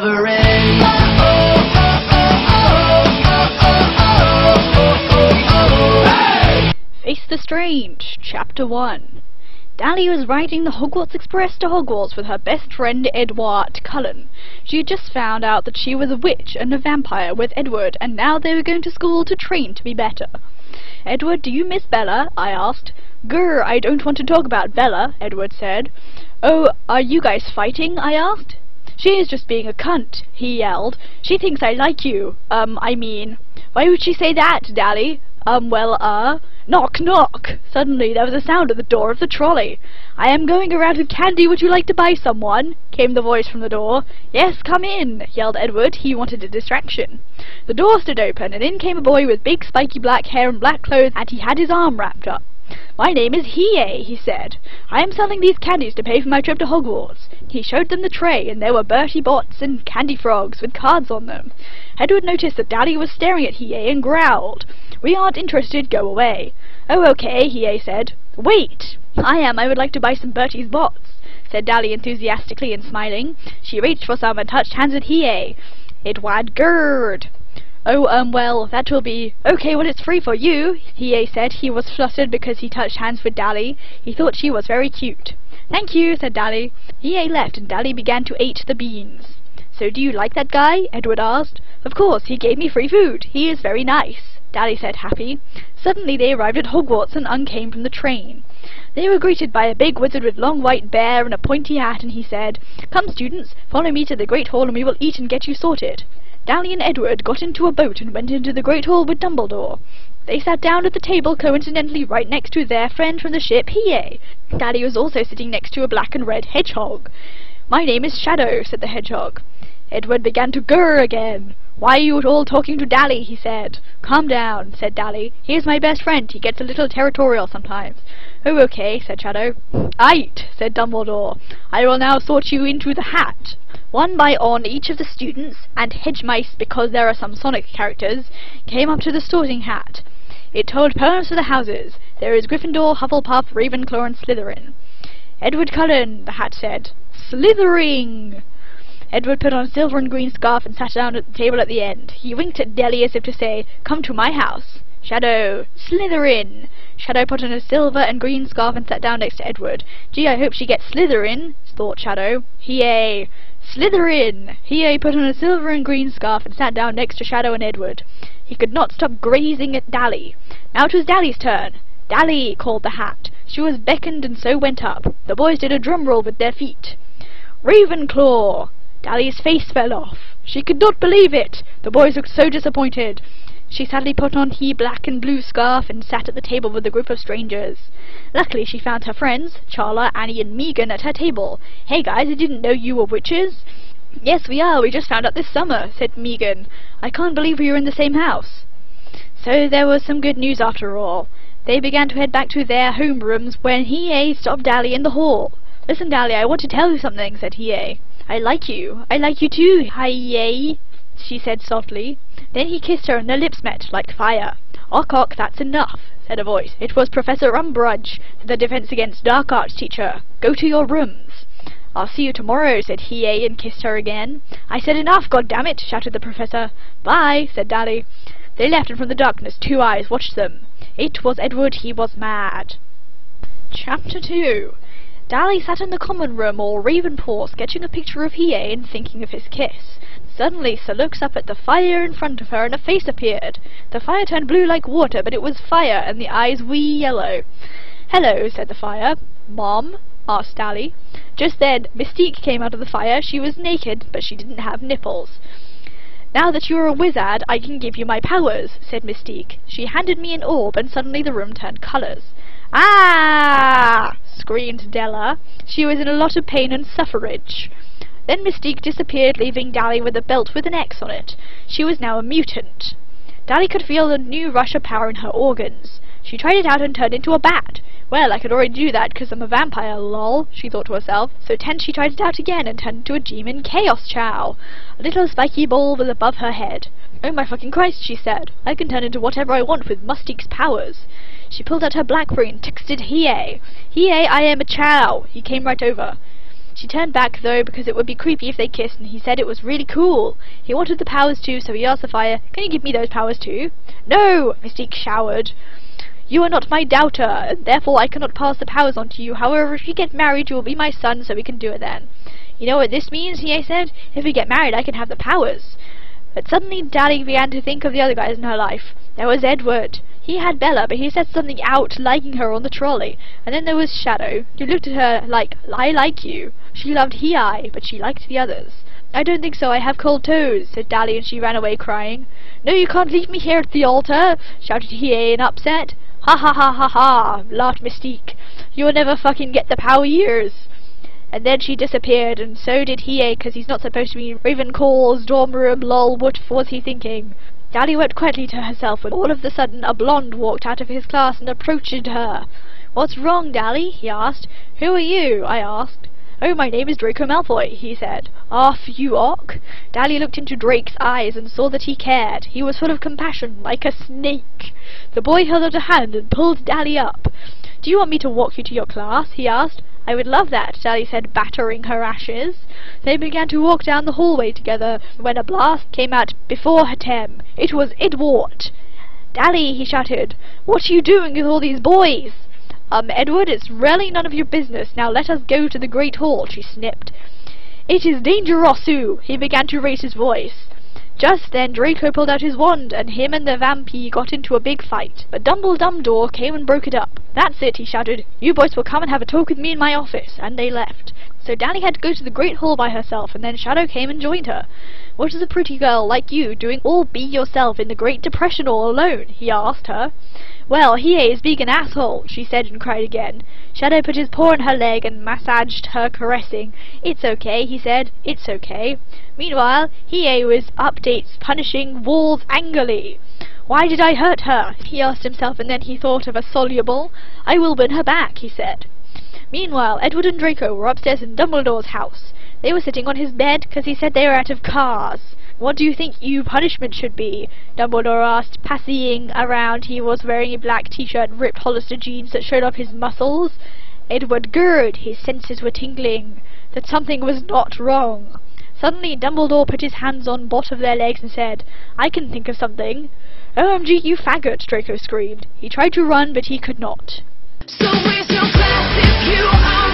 never ends. Face the Strange, Chapter 1. Dally was riding the Hogwarts Express to Hogwarts with her best friend Edward Cullen. She had just found out that she was a witch and a vampire with Edward, and now they were going to school to train to be better. "Edward, do you miss Bella?" I asked. "Grr, I don't want to talk about Bella," Edward said. "Oh, are you guys fighting?" I asked. "She is just being a cunt," he yelled. "She thinks I like you. Why would she say that, Dally?" Knock, knock! Suddenly there was a sound at the door of the trolley. "I am going around with candy. Would you like to buy someone?" came the voice from the door. "Yes, come in," yelled Edward. He wanted a distraction. The door stood open, and in came a boy with big spiky black hair and black clothes, and he had his arm wrapped up. "My name is Hiei," he said. "I am selling these candies to pay for my trip to Hogwarts." He showed them the tray, and there were Bertie Bots and candy frogs with cards on them. Edward noticed that Dally was staring at Hiei and growled. "We aren't interested, go away." "Oh, okay," Hiei said. "Wait! I would like to buy some Bertie's Bots," said Dally enthusiastically and smiling. She reached for some and touched hands with Hiei. Edward gurred. That will be okay when it's free for you," Hiei said. He was flustered because he touched hands with Dally. He thought she was very cute. "Thank you," said Dally. Hiei left, and Dally began to eat the beans. "So do you like that guy?" Edward asked. "Of course, he gave me free food. He is very nice," Dally said, happy. Suddenly they arrived at Hogwarts and Un came from the train. They were greeted by a big wizard with long white hair and a pointy hat, and he said, "Come, students, follow me to the Great Hall and we will eat and get you sorted." Dally and Edward got into a boat and went into the Great Hall with Dumbledore. They sat down at the table coincidentally right next to their friend from the ship, Hiei. Dally was also sitting next to a black and red hedgehog. "My name is Shadow," said the hedgehog. Edward began to grr again. "Why are you all talking to Dally?" he said. "Calm down," said Dally. "He is my best friend. He gets a little territorial sometimes." "Oh, okay," said Shadow. "Aight," said Dumbledore. "I will now sort you into the hat." One by one, each of the students, and hedge mice because there are some Sonic characters, came up to the sorting hat. It told poems for the houses. There is Gryffindor, Hufflepuff, Ravenclaw, and Slytherin. "Edward Cullen," the hat said. "Slithering!" Edward put on a silver and green scarf and sat down at the table at the end. He winked at Dally as if to say, "Come to my house." Shadow, Slytherin. Shadow put on a silver and green scarf and sat down next to Edward. "Gee, I hope she gets Slytherin," thought Shadow. Hiei, Slytherin. Hiei put on a silver and green scarf and sat down next to Shadow and Edward. He could not stop grazing at Dally. Now it was Dally's turn. "Dally," called the hat. She was beckoned and so went up. The boys did a drum roll with their feet. "Ravenclaw!" Dally's face fell off. She could not believe it. The boys looked so disappointed. She sadly put on her black and blue scarf and sat at the table with a group of strangers. Luckily she found her friends, Charla, Annie and Megan, at her table. "Hey guys, I didn't know you were witches." "Yes, we are. We just found out this summer," said Megan. "I can't believe we were in the same house." So there was some good news after all. They began to head back to their homerooms when Hiei stopped Dally in the hall. "Listen, Dally, I want to tell you something," said Hiei. "I like you. I like you too, Hiei," she said softly. Then he kissed her and their lips met like fire. "Ock, that's enough," said a voice. It was Professor Umbridge, the Defense Against Dark Arts teacher. "Go to your rooms." "I'll see you tomorrow," said Hiei and kissed her again. "I said enough, goddammit," shouted the professor. "Bye," said Dally. They left, and from the darkness 2 eyes watched them. It was Edward. He was mad. Chapter 2. Dally sat in the common room all Ravenpaw, sketching a picture of Hiei and thinking of his kiss. Suddenly she looks up at the fire in front of her and a face appeared. The fire turned blue like water, but it was fire and the eyes wee yellow. "Hello," said the fire. "Mom?" asked Dally. Just then Mystique came out of the fire. She was naked, but she didn't have nipples. "Now that you're a wizard, I can give you my powers," said Mystique. She handed me an orb, and suddenly the room turned colours. "Ah!" screamed Della. She was in a lot of pain and suffrage. Then Mystique disappeared, leaving Dally with a belt with an X on it. She was now a mutant. Dally could feel the new rush of power in her organs. She tried it out and turned into a bat. "Well, I could already do that because I'm a vampire, lol," she thought to herself. So she tried it out again and turned into a demon chaos chow. A little spiky ball was above her head. "Oh my fucking Christ," she said. "I can turn into whatever I want with Mystique's powers." She pulled out her BlackBerry and texted Hiei. "Hiei, I am a chow." He came right over. She turned back though because it would be creepy if they kissed, and he said it was really cool. He wanted the powers too, so he asked the fire, "Can you give me those powers too?" "No!" Mystique showered. "You are not my doubter, and therefore I cannot pass the powers on to you. However, if you get married, you will be my son, so we can do it then." "You know what this means?" Hiei said. "If we get married, I can have the powers." But suddenly Dali began to think of the other guys in her life. There was Edward. He had Bella, but he said something out liking her on the trolley. And then there was Shadow. He looked at her like, "I like you." She loved Hiei, but she liked the others. "I don't think so, I have cold toes," said Dali, and she ran away crying. "No, you can't leave me here at the altar," shouted Hiei in upset. "Ha ha ha ha ha," laughed Mystique. "You'll never fucking get the power years." And then she disappeared, and so did Hiei, because he's not supposed to be in Ravenclaw's dorm room, lol, what was he thinking? Dali wept quietly to herself when all of a sudden a blonde walked out of his class and approached her. "What's wrong, Dali?" he asked. "Who are you?" I asked. "Oh, my name is Draco Malfoy," he said. "Off you ock." Dali looked into Drake's eyes and saw that he cared. He was full of compassion, like a snake. The boy held out a hand and pulled Dali up. "Do you want me to walk you to your class?" he asked. "I would love that," Dali said, battering her ashes. They began to walk down the hallway together when a blast came out before Hatem. It was Edward. "Dali," he shouted, "what are you doing with all these boys?" Edward, it's really none of your business. Now let us go to the Great Hall," she snipped. "It is dangerous-oo," he began to raise his voice. Just then Draco pulled out his wand, and him and the vampire got into a big fight. But Dumbledore came and broke it up. "That's it," he shouted. "You boys will come and have a talk with me in my office." And they left. So Dali had to go to the Great Hall by herself, and then Shadow came and joined her. "What is a pretty girl like you doing all be yourself in the Great Depression all alone?" he asked her. "Well, Hiei is being an asshole," she said and cried again. Shadow put his paw on her leg and massaged her, caressing. "It's okay," he said. "It's okay." Meanwhile, Hiei was updates punishing Wolves angrily. "Why did I hurt her?" he asked himself, and then he thought of a soluble. "I will win her back," he said. Meanwhile, Edward and Draco were upstairs in Dumbledore's house. They were sitting on his bed because he said they were out of cars. "What do you think your punishment should be?" Dumbledore asked, passing around. He was wearing a black t-shirt and ripped Hollister jeans that showed off his muscles. Edward gurred. His senses were tingling that something was not wrong. Suddenly Dumbledore put his hands on both of their legs and said, "I can think of something." "OMG, you faggot!" Draco screamed. He tried to run, but he could not. So where's your class if you are